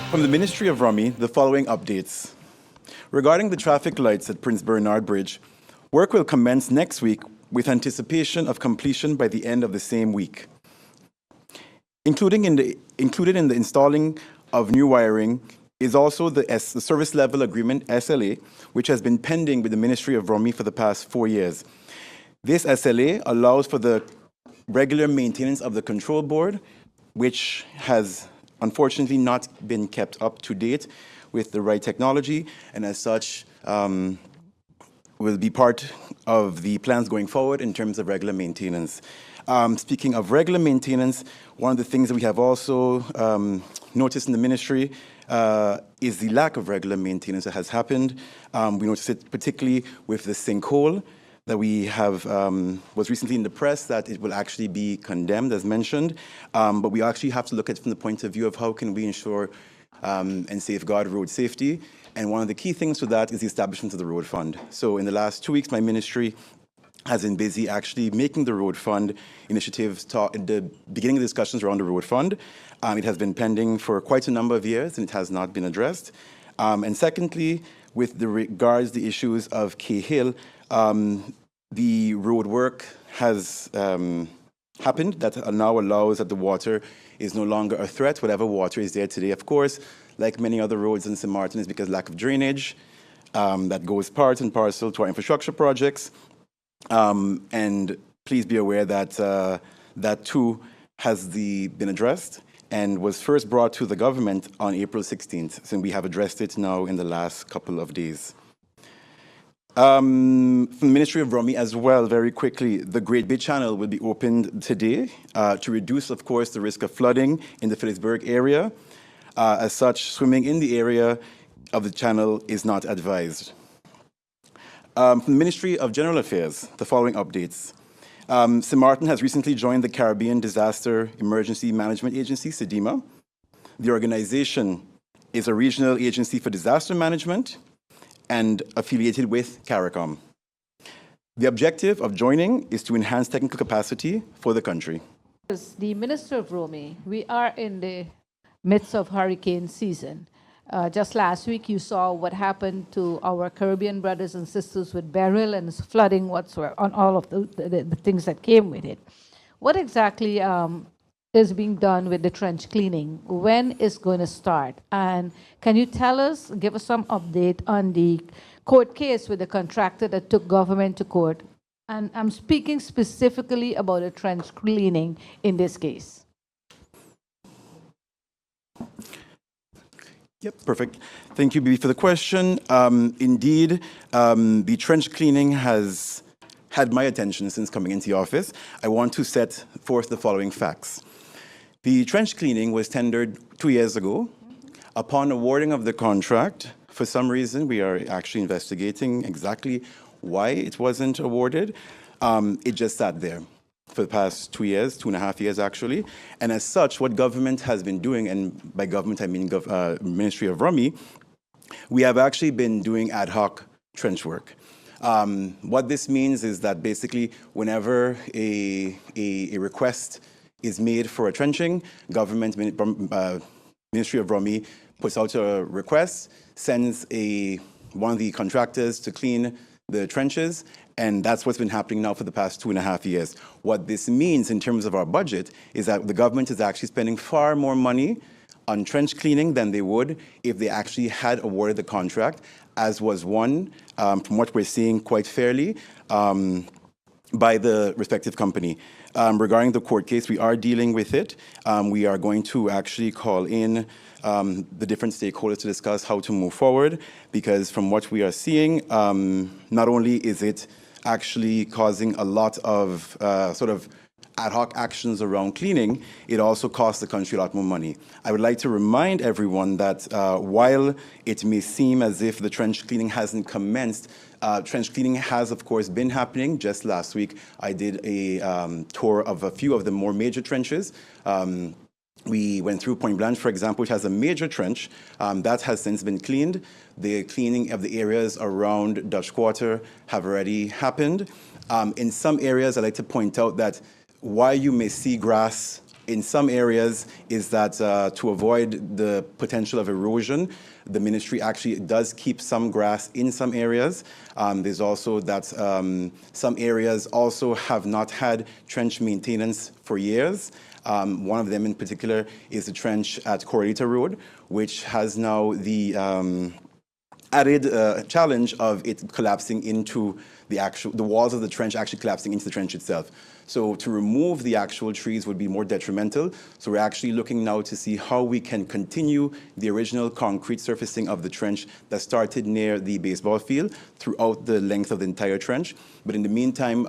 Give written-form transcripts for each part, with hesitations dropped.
From the Ministry of Rummy, the following updates. Regarding the traffic lights at Prince Bernard Bridge, work will commence next week with anticipation of completion by the end of the same week. Included in the installing of new wiring is also the Service Level Agreement, SLA, which has been pending with the Ministry of Rummy for the past 4 years. This SLA allows for the regular maintenance of the control board, which has unfortunately not been kept up to date with the right technology, and as such will be part of the plans going forward in terms of regular maintenance. Speaking of regular maintenance, one of the things that we have also noticed in the ministry is the lack of regular maintenance that has happened. We noticed it particularly with the sinkhole that we have, was recently in the press that it will actually be condemned, as mentioned. But we actually have to look at it from the point of view of how can we ensure and safeguard road safety. And one of the key things to that is the establishment of the road fund. So in the last 2 weeks, my ministry has been busy actually making the road fund initiatives, in the beginning of discussions around the road fund. It has been pending for quite a number of years and it has not been addressed. And secondly, with the regards the issues of Cahill, the road work has happened that now allows that the water is no longer a threat. Whatever water is there today, of course, like many other roads in St. Martin, is because lack of drainage. That goes part and parcel to our infrastructure projects. And please be aware that that too has been addressed and was first brought to the government on April 16th. So we have addressed it now in the last couple of days. From the Ministry of Rummy as well, very quickly, the Great Bay Channel will be opened today to reduce, of course, the risk of flooding in the Phillipsburg area. As such, swimming in the area of the channel is not advised. From the Ministry of General Affairs, the following updates. St. Martin has recently joined the Caribbean Disaster Emergency Management Agency, CEDEMA. The organization is a regional agency for disaster management and affiliated with CARICOM. The objective of joining is to enhance technical capacity for the country. As the Minister of Rummy, we are in the midst of hurricane season. Just last week, you saw what happened to our Caribbean brothers and sisters with Beryl and flooding whatsoever, on all of the things that came with it. What exactly is being done with the trench cleaning? When is going to start? And can you tell us, give us some update on the court case with the contractor that took government to court? And I'm speaking specifically about the trench cleaning in this case. Yep, perfect. Thank you, Bibi, for the question. Indeed, the trench cleaning has had my attention since coming into the office. I want to set forth the following facts. The trench cleaning was tendered 2 years ago. Upon awarding of the contract, for some reason, we are actually investigating exactly why it wasn't awarded. It just sat there for the past 2 years, 2.5 years actually. And as such, what government has been doing, and by government I mean Ministry of Rummy, we have actually been doing ad hoc trench work. What this means is that basically whenever a request is made for a trenching, government, Ministry of Rummy puts out a request, sends one of the contractors to clean the trenches, and that's what's been happening now for the past 2.5 years. What this means in terms of our budget is that the government is actually spending far more money on trench cleaning than they would if they actually had awarded the contract, as was won, from what we're seeing quite fairly, by the respective company. Regarding the court case, we are dealing with it. We are going to actually call in the different stakeholders to discuss how to move forward, because from what we are seeing, not only is it actually causing a lot of sort of ad hoc actions around cleaning, it also costs the country a lot more money. I would like to remind everyone that while it may seem as if the trench cleaning hasn't commenced, trench cleaning has, of course, been happening. Just last week, I did a tour of a few of the more major trenches. We went through Point Blanche, for example, which has a major trench. That has since been cleaned. The cleaning of the areas around Dutch Quarter have already happened. In some areas, I'd like to point out that while you may see grass in some areas is that to avoid the potential of erosion, the ministry actually does keep some grass in some areas. There's also that some areas also have not had trench maintenance for years. One of them in particular is the trench at Corralita Road, which has now the added challenge of it collapsing into the walls of the trench actually collapsing into the trench itself. So to remove the actual trees would be more detrimental. So we're actually looking now to see how we can continue the original concrete surfacing of the trench that started near the baseball field throughout the length of the entire trench. But in the meantime,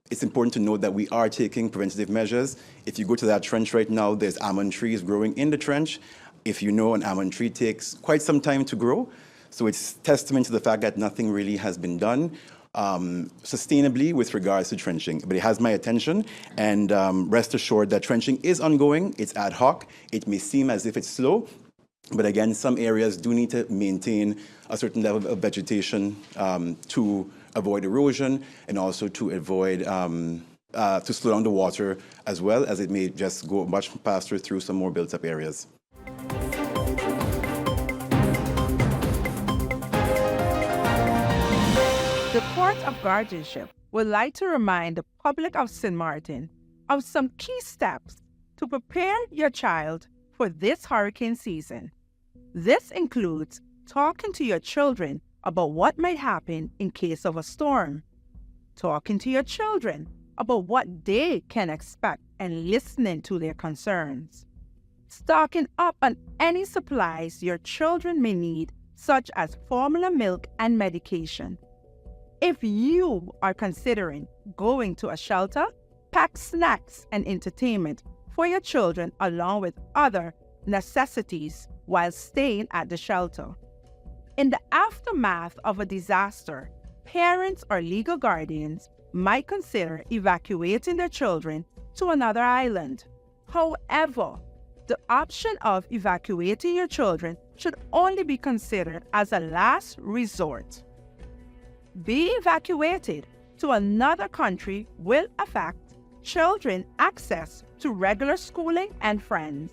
it's important to note that we are taking preventative measures. If you go to that trench right now, there's almond trees growing in the trench. If you know, an almond tree takes quite some time to grow. So it's testament to the fact that nothing really has been done sustainably with regards to trenching. But it has my attention, and rest assured that trenching is ongoing. It's ad hoc. It may seem as if it's slow, but again, some areas do need to maintain a certain level of vegetation to avoid erosion and also to avoid to slow down the water as well, as it may just go much faster through some more built-up areas. The Court of Guardianship would like to remind the public of St. Martin of some key steps to prepare your child for this hurricane season. This includes talking to your children about what might happen in case of a storm, talking to your children about what they can expect and listening to their concerns, stocking up on any supplies your children may need, such as formula milk and medication. If you are considering going to a shelter, pack snacks and entertainment for your children along with other necessities while staying at the shelter. In the aftermath of a disaster, parents or legal guardians might consider evacuating their children to another island. However, the option of evacuating your children should only be considered as a last resort. Being evacuated to another country will affect children's access to regular schooling and friends.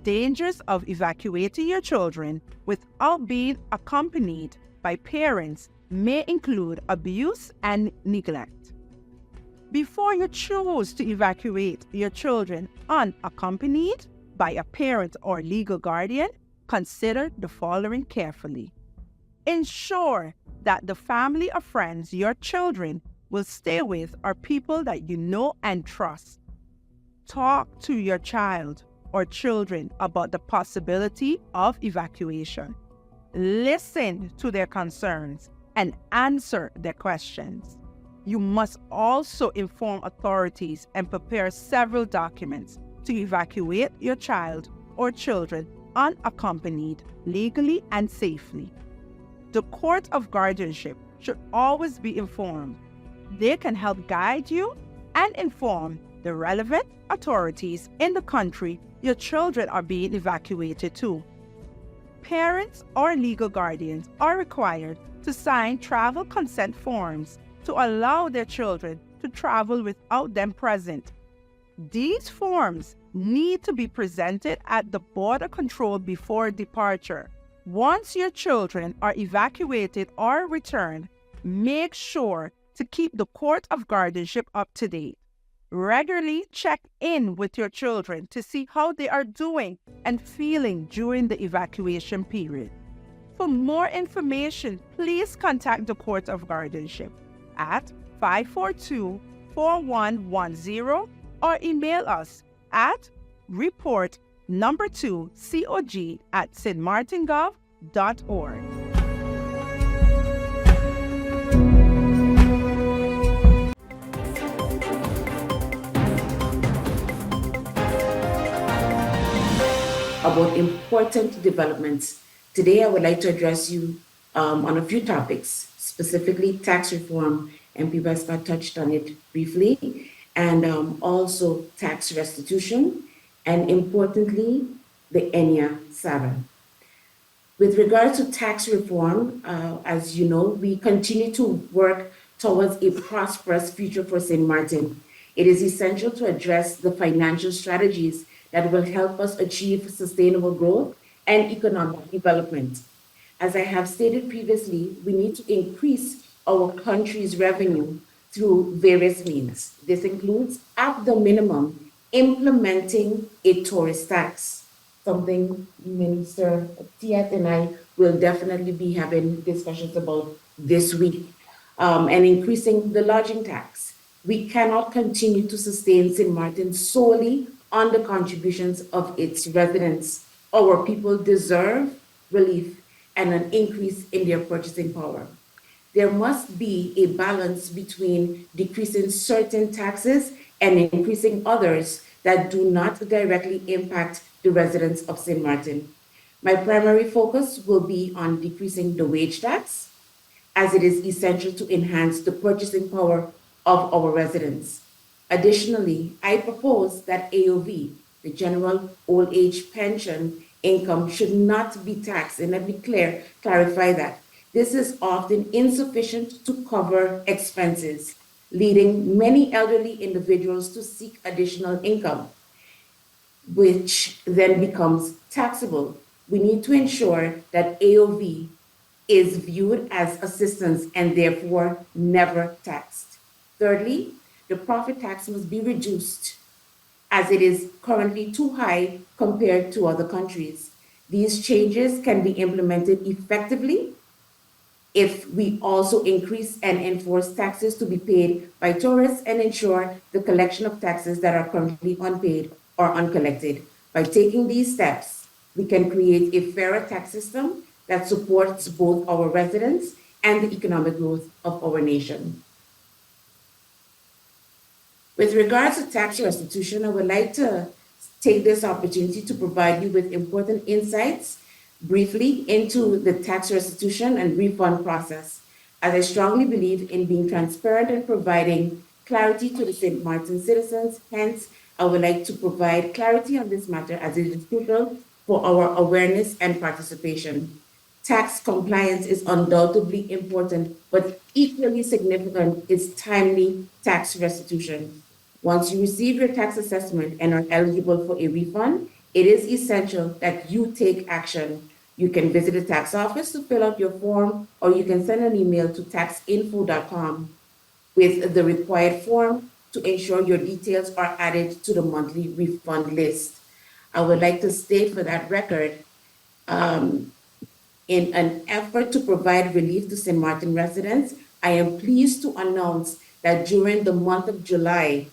Dangers of evacuating your children without being accompanied by parents may include abuse and neglect. Before you choose to evacuate your children unaccompanied by a parent or legal guardian, consider the following carefully. Ensure that the family or friends your children will stay with are people that you know and trust. Talk to your child or children about the possibility of evacuation. Listen to their concerns and answer their questions. You must also inform authorities and prepare several documents to evacuate your child or children unaccompanied, legally and safely. The Court of Guardianship should always be informed. They can help guide you and inform the relevant authorities in the country your children are being evacuated to. Parents or legal guardians are required to sign travel consent forms to allow their children to travel without them present. These forms need to be presented at the border control before departure. Once your children are evacuated or returned, make sure to keep the Court of Guardianship up to date. Regularly check in with your children to see how they are doing and feeling during the evacuation period. For more information, please contact the Court of Guardianship at 542-4110 or email us at report2cog@stmartingov.org. About important developments. Today, I would like to address you on a few topics, specifically tax reform, and People Scott touched on it briefly, and also tax restitution, and importantly, the Enya Sara. With regard to tax reform, as you know, we continue to work towards a prosperous future for St. Martin. It is essential to address the financial strategies that will help us achieve sustainable growth and economic development. As I have stated previously, we need to increase our country's revenue through various means. This includes, at the minimum, implementing a tourist tax, something Minister Tiat and I will definitely be having discussions about this week, and increasing the lodging tax. We cannot continue to sustain St. Martin solely on the contributions of its residents. Our people deserve relief and an increase in their purchasing power. There must be a balance between decreasing certain taxes and increasing others that do not directly impact the residents of St. Martin. My primary focus will be on decreasing the wage tax, as it is essential to enhance the purchasing power of our residents. Additionally, I propose that AOV, the General Old Age Pension income, should not be taxed. And let me clarify that. This is often insufficient to cover expenses, leading many elderly individuals to seek additional income, which then becomes taxable. We need to ensure that AOV is viewed as assistance and therefore never taxed. Thirdly, the profit tax must be reduced as it is currently too high compared to other countries. These changes can be implemented effectively if we also increase and enforce taxes to be paid by tourists and ensure the collection of taxes that are currently unpaid or uncollected. By taking these steps, we can create a fairer tax system that supports both our residents and the economic growth of our nation. With regards to tax restitution, I would like to take this opportunity to provide you with important insights briefly into the tax restitution and refund process, as I strongly believe in being transparent and providing clarity to the St. Martin citizens. Hence, I would like to provide clarity on this matter as it is crucial for our awareness and participation. Tax compliance is undoubtedly important, but equally significant is timely tax restitution. Once you receive your tax assessment and are eligible for a refund, it is essential that you take action. You can visit the tax office to fill out your form, or you can send an email to taxinfo.com with the required form to ensure your details are added to the monthly refund list. I would like to state for that record, in an effort to provide relief to St. Martin residents, I am pleased to announce that during the month of July,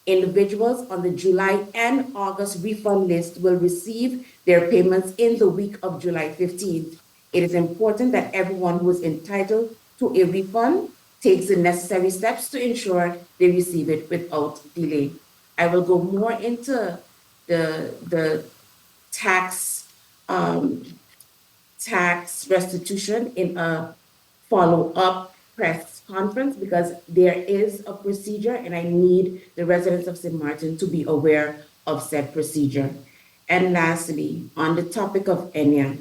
individuals on the July and August refund list will receive their payments in the week of July 15th. It is important that everyone who is entitled to a refund takes the necessary steps to ensure they receive it without delay. I will go more into the tax tax restitution in a follow-up press conference, because there is a procedure and I need the residents of St. Martin to be aware of said procedure. And lastly, on the topic of ENIA,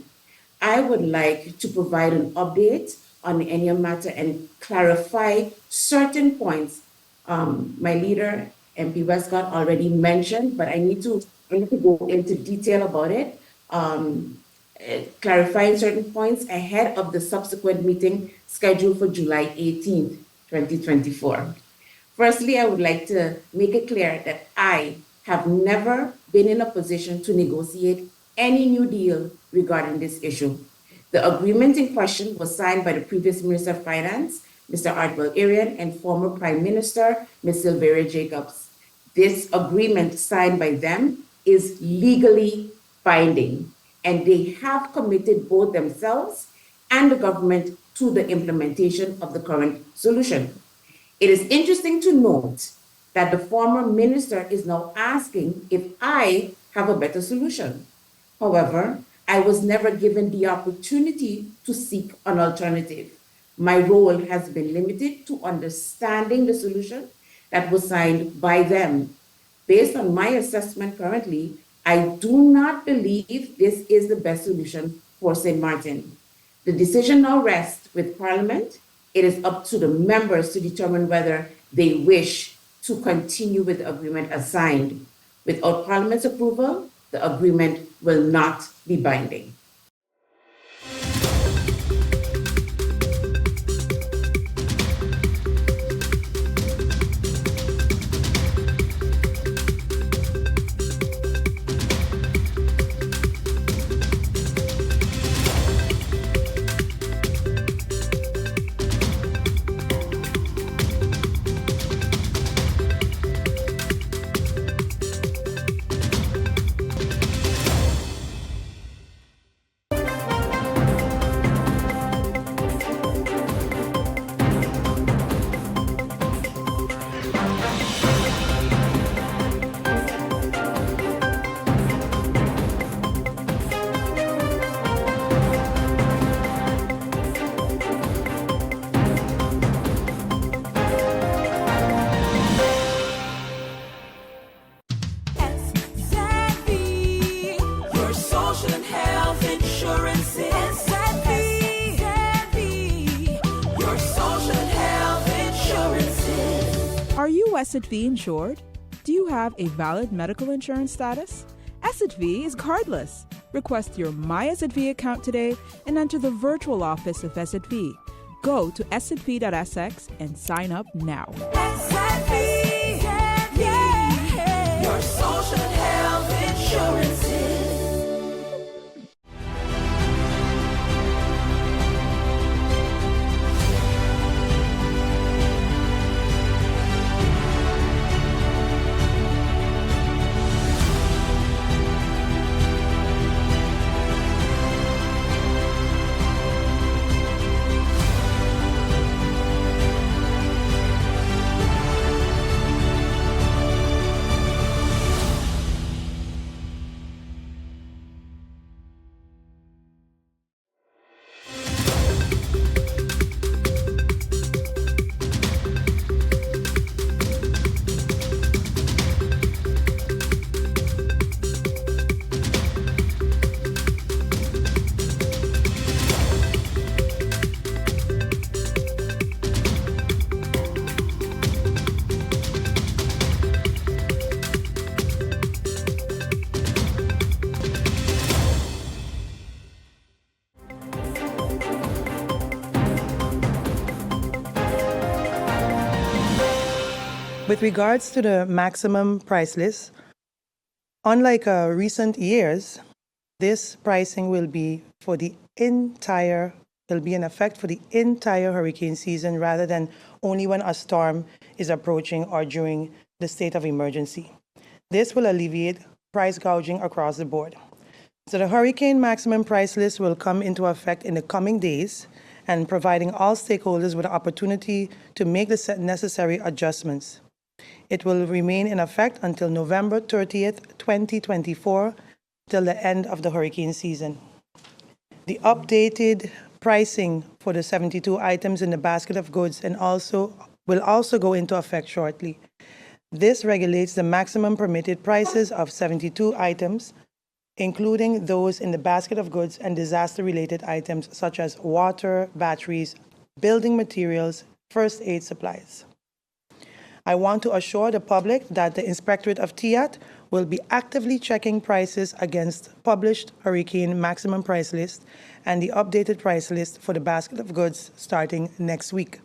I would like to provide an update on the ENIA matter and clarify certain points. My leader, MP Westcott, already mentioned, but I need to go into detail about it. Clarifying certain points ahead of the subsequent meeting scheduled for July 18th, 2024. Firstly, I would like to make it clear that I have never been in a position to negotiate any new deal regarding this issue. The agreement in question was signed by the previous Minister of Finance, Mr. Ardwell Arian, and former Prime Minister, Ms. Sylvia Jacobs. This agreement signed by them is legally binding, and they have committed both themselves and the government to the implementation of the current solution. It is interesting to note that the former minister is now asking if I have a better solution. However, I was never given the opportunity to seek an alternative. My role has been limited to understanding the solution that was signed by them. Based on my assessment currently, I do not believe this is the best solution for St. Martin. The decision now rests with Parliament. It is up to the members to determine whether they wish to continue with the agreement as signed. Without Parliament's approval, the agreement will not be binding. Are you SXV insured? Do you have a valid medical insurance status? SXV is cardless. Request your My SXV account today and enter the virtual office of SXV. Go to sxv.sx and sign up now. SXV, yeah. Your social and health insurances. With regards to the maximum price list, unlike recent years, this pricing will be in effect for the entire hurricane season rather than only when a storm is approaching or during the state of emergency. This will alleviate price gouging across the board. So the hurricane maximum price list will come into effect in the coming days and providing all stakeholders with the opportunity to make the necessary adjustments. It will remain in effect until November 30th, 2024, till the end of the hurricane season. The updated pricing for the 72 items in the basket of goods will also go into effect shortly. This regulates the maximum permitted prices of 72 items, including those in the basket of goods and disaster-related items such as water, batteries, building materials, first aid supplies. I want to assure the public that the Inspectorate of TIAT will be actively checking prices against published hurricane maximum price list and the updated price list for the basket of goods starting next week.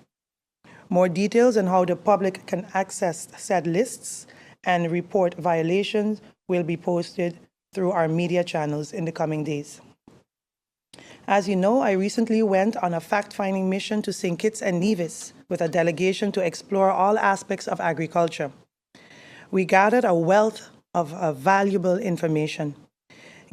More details on how the public can access said lists and report violations will be posted through our media channels in the coming days. As you know, I recently went on a fact-finding mission to St. Kitts and Nevis with a delegation to explore all aspects of agriculture. We gathered a wealth of valuable information.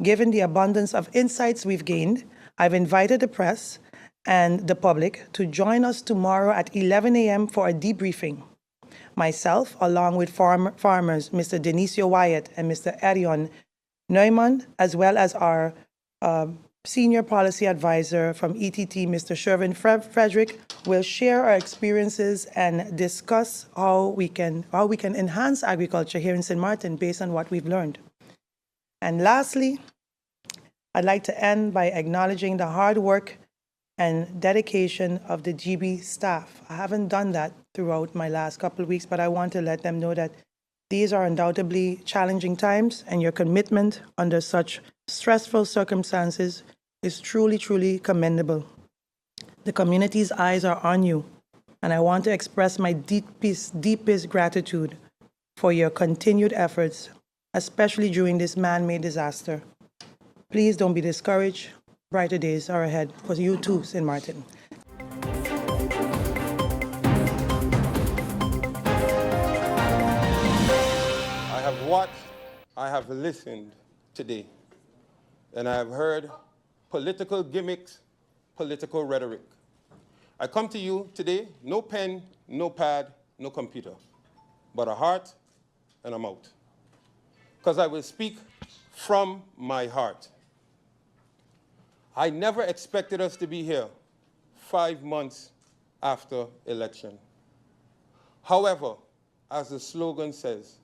Given the abundance of insights we've gained, I've invited the press and the public to join us tomorrow at 11 a.m. for a debriefing. Myself, along with farmers Mr. Denisio Wyatt and Mr. Erion Neumann, as well as our Senior Policy Advisor from ETT, Mr. Shervin Frederick, will share our experiences and discuss how we can enhance agriculture here in St. Martin based on what we've learned. And lastly, I'd like to end by acknowledging the hard work and dedication of the GB staff. I haven't done that throughout my last couple of weeks, but I want to let them know that these are undoubtedly challenging times, and your commitment under such stressful circumstances is truly, truly commendable. The community's eyes are on you, and I want to express my deepest gratitude for your continued efforts, especially during this man-made disaster. Please don't be discouraged. Brighter days are ahead for you too, St. Martin. I have watched, I have listened today, and I have heard political gimmicks, political rhetoric. I come to you today, no pen, no pad, no computer, but a heart and a mouth. Because I will speak from my heart. I never expected us to be here 5 months after election. However, as the slogan says,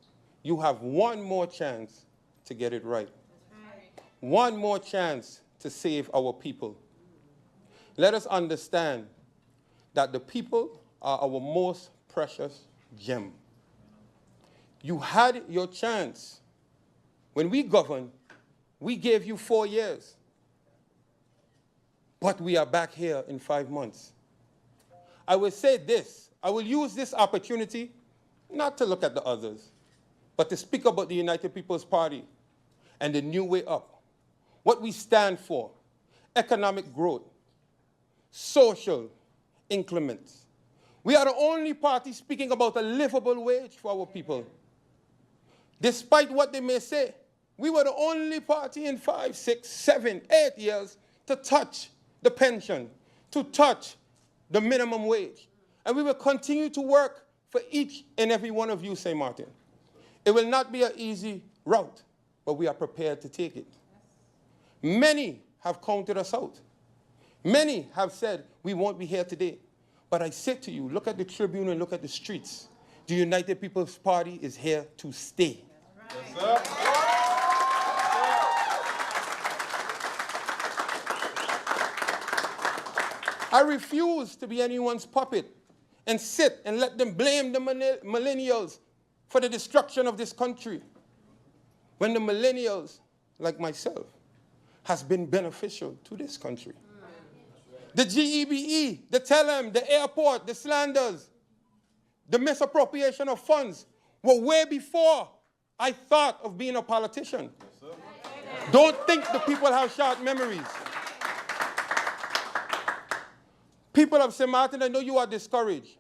you have one more chance to get it right. One more chance to save our people. Let us understand that the people are our most precious gem. You had your chance. When we governed, we gave you 4 years. But we are back here in 5 months. I will say this, I will use this opportunity not to look at the others, but to speak about the United People's Party and the new way up. What we stand for, economic growth, social increments. We are the only party speaking about a livable wage for our people. Despite what they may say, we were the only party in 5, 6, 7, 8 years to touch the pension, to touch the minimum wage. And we will continue to work for each and every one of you, St. Martin. It will not be an easy route, but we are prepared to take it. Many have counted us out. Many have said, we won't be here today. But I say to you, look at the Tribune and look at the streets. The United People's Party is here to stay. Yes, sir. I refuse to be anyone's puppet and sit and let them blame the millennials for the destruction of this country, when the millennials, like myself, has been beneficial to this country. The GEBE, the TELEM, the airport, the slanders, the misappropriation of funds were way before I thought of being a politician. Yes, don't think the people have short memories. People of St. Martin, I know you are discouraged.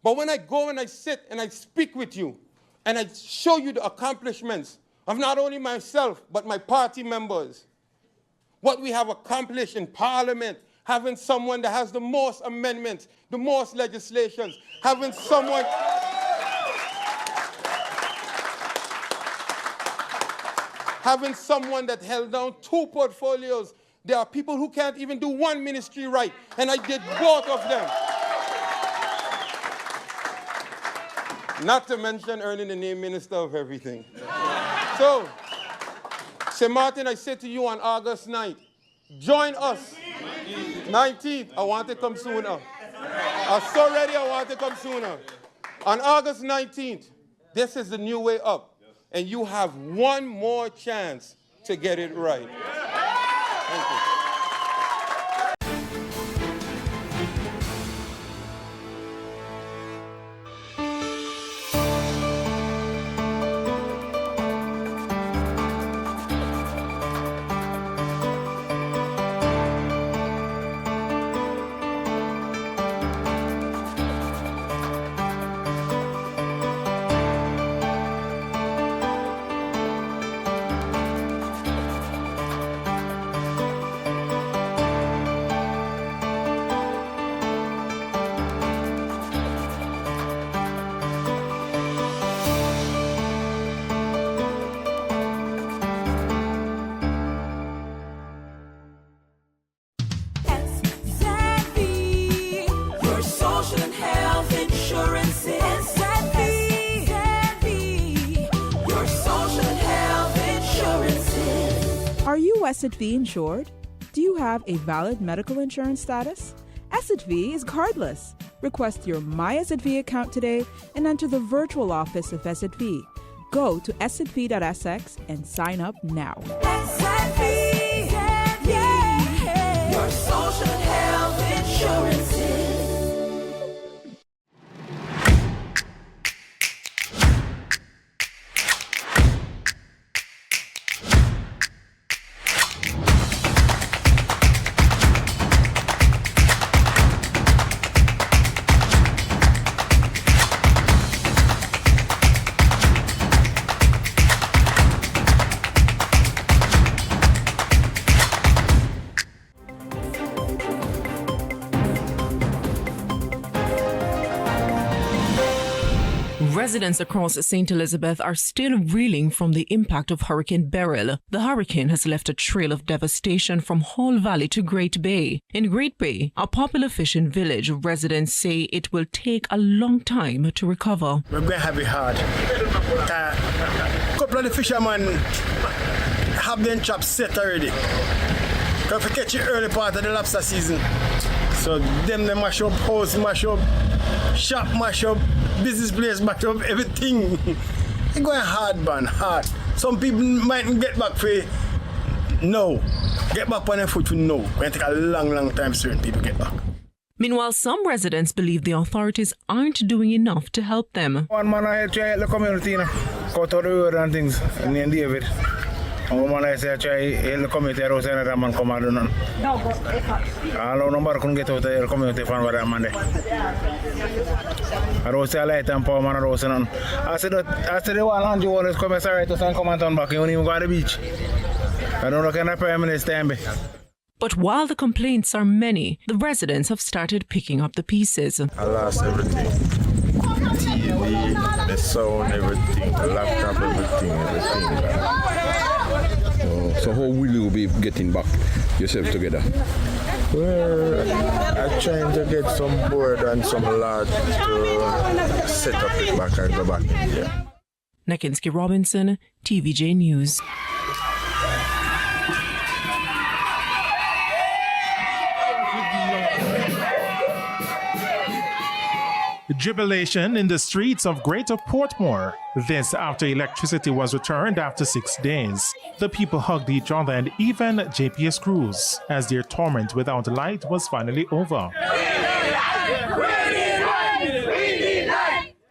But when I go and I sit and I speak with you and I show you the accomplishments of not only myself, but my party members, what we have accomplished in Parliament, having someone that has the most amendments, the most legislations, having someone... having someone that held down 2 portfolios. There are people who can't even do 1 ministry right, and I did both of them. Not to mention earning the name Minister of Everything. So, St. Martin, I say to you on August 9th, join us. 19th, I want to come sooner. I'm so ready, I want to come sooner. On August 19th, this is the new way up, and you have one more chance to get it right. Thank you. Are you SXM insured? Do you have a valid medical insurance status? SXV is cardless. Request your My SXV account today and enter the virtual office of SXV. Go to sxv.sx and sign up now. SXV, yeah. Your social health insurances. Residents across St. Elizabeth are still reeling from the impact of Hurricane Beryl. The hurricane has left a trail of devastation from Hall Valley to Great Bay. In Great Bay, a popular fishing village, residents say it will take a long time to recover. We're going to have it hard. A couple of the fishermen have their traps set already. Because we catch it early part of the lobster season. So them they mash up, house mash up, shop mash up, business place mash up, everything. It's going hard, man, hard. Some people mightn't get back for no. Get back on their foot for no. It's going to take a long, long time for certain people get back. Meanwhile, some residents believe the authorities aren't doing enough to help them. One man I try the community, go to the road and things, in David. And one man I say I try the community, I say another man come out and none. I don't know couldn't get out of the community from where I'm there. I don't say I light and power man, I don't say none. I said the one Andrew always come and say to come and turn back, you don't even go to the beach. I don't know kind of Prime Minister. But while the complaints are many, the residents have started picking up the pieces. I lost everything. TV, the sound, everything, the laptop, everything. So how will you be getting back yourself together? Well, I'm trying to get some board and some lard to set up it back and go back. Yeah. Nakinski Robinson, TVJ News. Jubilation in the streets of Greater Portmore. This after electricity was returned after 6 days. The people hugged each other and even JPS crews as their torment without light was finally over.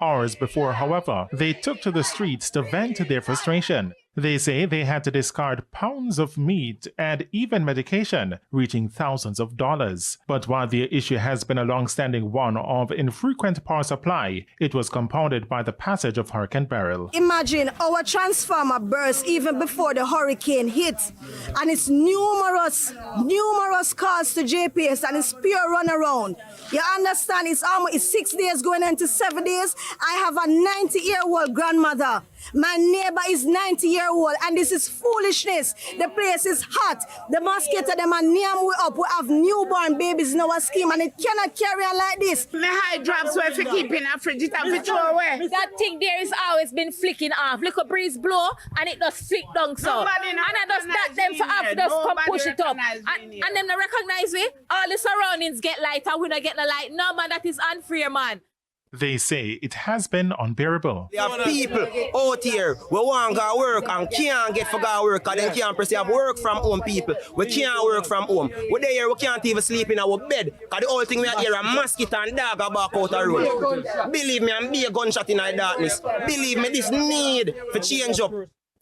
Hours before, however, they took to the streets to vent their frustration. They say they had to discard pounds of meat and even medication, reaching thousands of dollars. But while the issue has been a long-standing one of infrequent power supply, it was compounded by the passage of Hurricane Beryl. Imagine our transformer burst even before the hurricane hit, and it's numerous calls to JPS and it's pure runaround. You understand? It's 6 days going into 7 days. I have a 90-year-old grandmother. My neighbor is 90-year-old, and this is foolishness. The place is hot. The mosquito, them are near we up. We have newborn babies in our scheme, and it cannot carry on like this. The high drops where if you keep in a fridge, it have to throw away. That thing there is always been flicking off. Look, a breeze blow, and it just flick down so. And I just that them for half just come push it up. And them they recognize me. All the surroundings get lighter. We don't get the light. No, man, that is unfair, man. They say it has been unbearable. There are people out here who want to go work and can't get for go work because they can't perceive work from home people. We can't work from home. We're there, we can't even sleep in our bed because the whole thing we are here a mosquito and dog are back out the road. Believe me, I'm be a gunshot in the darkness. Believe me, this need to change up.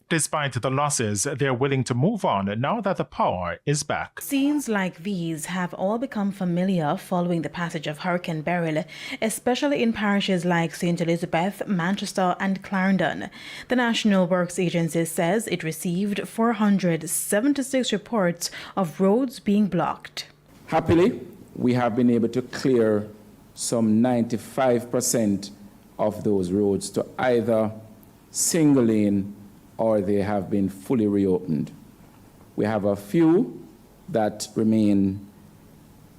Despite the losses, they're willing to move on now that the power is back. Scenes like these have all become familiar following the passage of Hurricane Beryl, especially in parishes like St. Elizabeth, Manchester and Clarendon. The National Works Agency says it received 476 reports of roads being blocked. Happily, we have been able to clear some 95% of those roads to either single lane or they have been fully reopened. We have a few that remain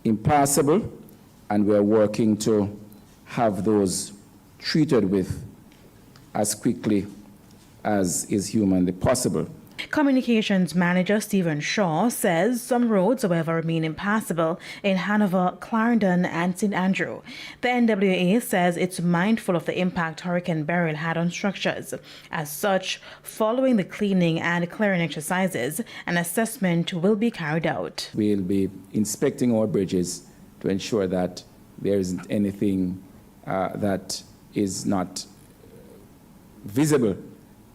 impassable, and we are working to have those treated with as quickly as is humanly possible. Communications Manager Stephen Shaw says some roads, however, remain impassable in Hanover, Clarendon and St. Andrew. The NWA says it's mindful of the impact Hurricane Beryl had on structures. As such, following the cleaning and clearing exercises, an assessment will be carried out. We'll be inspecting our bridges to ensure that there isn't anything that is not visible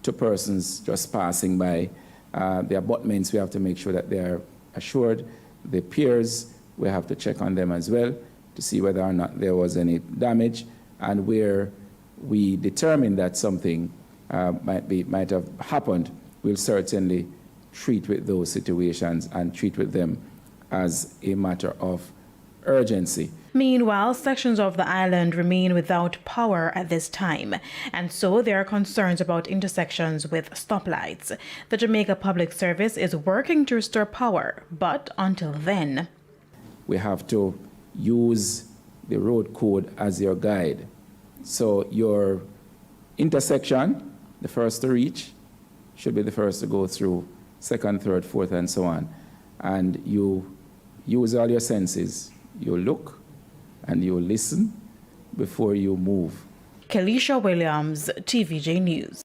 to persons just passing by. The abutments, we have to make sure that they are assured. The piers, we have to check on them as well to see whether or not there was any damage, and where we determine that something might have happened, we'll certainly treat with those situations and treat with them as a matter of urgency. Meanwhile, sections of the island remain without power at this time, and so there are concerns about intersections with stoplights. The Jamaica Public Service is working to restore power, but until then, we have to use the road code as your guide. So your intersection, the first to reach, should be the first to go through, second, third, fourth, and so on. And you use all your senses. You look and you listen before you move. Kelisha Williams, TVJ News.